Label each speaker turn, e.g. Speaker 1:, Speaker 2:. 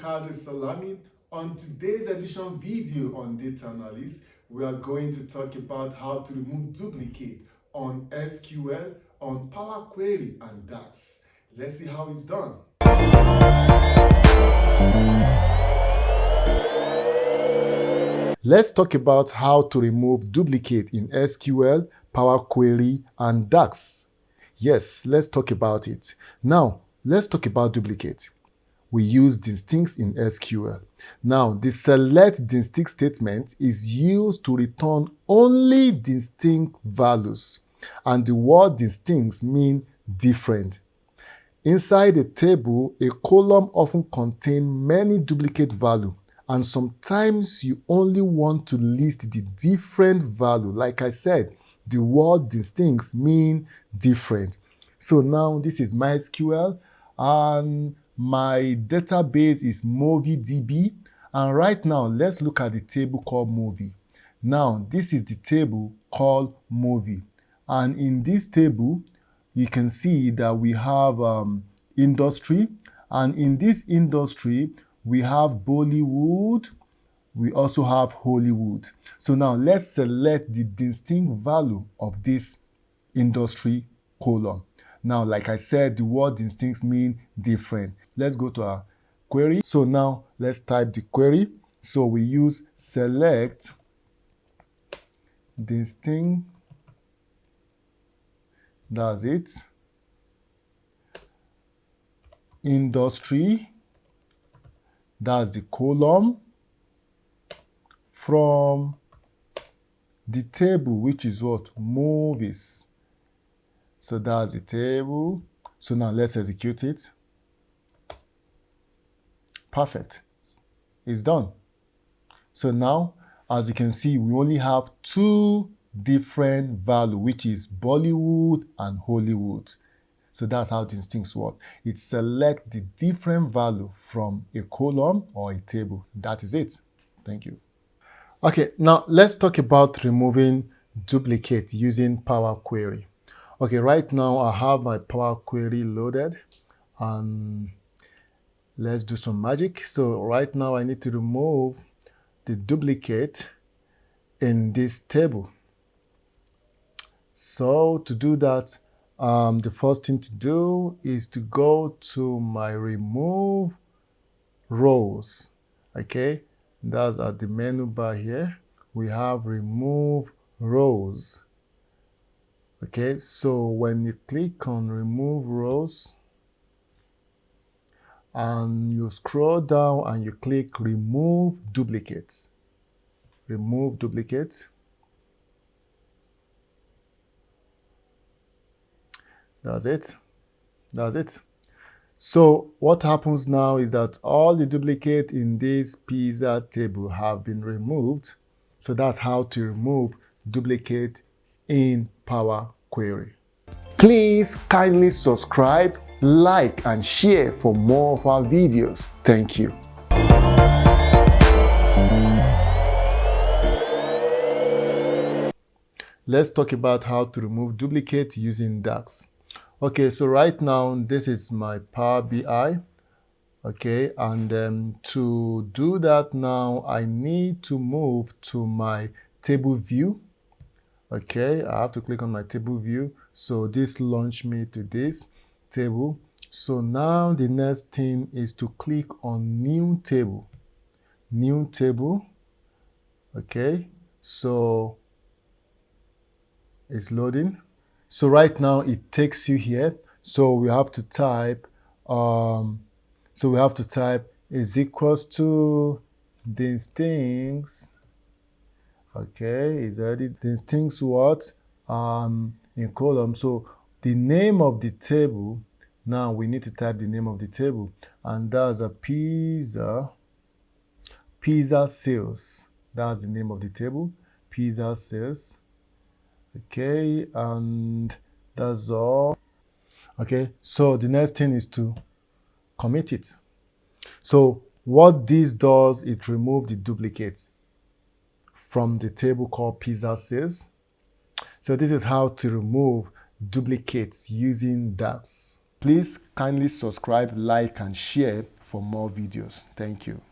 Speaker 1: Kadri Salami. On today's edition video on Data Analyst, we are going to talk about how to remove duplicate on SQL, on Power Query and DAX. Let's see how it's done. Let's talk about how to remove duplicate in SQL, Power Query and DAX. Yes, let's talk about it. Now, let's talk about duplicate. We use distincts in SQL. Now, the select distinct statement is used to return only distinct values, and the word distincts mean different. Inside a table, a column often contains many duplicate values, and sometimes you only want to list the different value. Like I said, the word distincts mean different. So now this is MySQL, and my database is MovieDB, and right now let's look at the table called movie. Now this is the table called movie, and in this table you can see that we have industry, and in this industry we have Bollywood, we also have Hollywood. So now let's select the distinct value of this industry column. Now, like I said, the word distincts mean different. Let's go to our query. So now let's type the query. So we use select distinct, that's it, industry, that's the column, from the table, which is what? Movies. So that's the table. So now let's execute it. Perfect. It's done. So now, as you can see, we only have two different values, which is Bollywood and Hollywood. So that's how distincts work. It selects the different value from a column or a table. That is it. Thank you. Okay, now let's talk about removing duplicate using Power Query. Okay, right now I have my Power Query loaded, and let's do some magic. So right now I need to remove the duplicate in this table. So to do that, the first thing to do is to go to my remove rows. Okay, that's at the menu bar here. We have remove rows. Okay, so when you click on remove rows and you scroll down and you click remove duplicates, remove duplicates. That's it. That's it. So what happens now is that all the duplicates in this pizza table have been removed. So that's how to remove duplicate in Power Query. Please kindly subscribe, like, and share for more of our videos. Thank you. Let's talk about how to remove duplicate using DAX. Okay, so right now this is my Power BI. Okay, and to do that now I need to move to my table view. Okay, I have to click on my table view. So this launched me to this table. So now the next thing is to click on new table. New table. Okay, so it's loading. So right now it takes you here. So we have to type is equals to distincts. Okay, is already distincts what? In column. So the name of the table, now we need to type the name of the table, and that's a pizza sales. That's the name of the table, pizza sales. Okay, and that's all. Okay, so the next thing is to commit it. So what this does, it removes the duplicate from the table called pizza sales. So this is how to remove duplicates using DAX. Please kindly subscribe, like, and share for more videos. Thank you.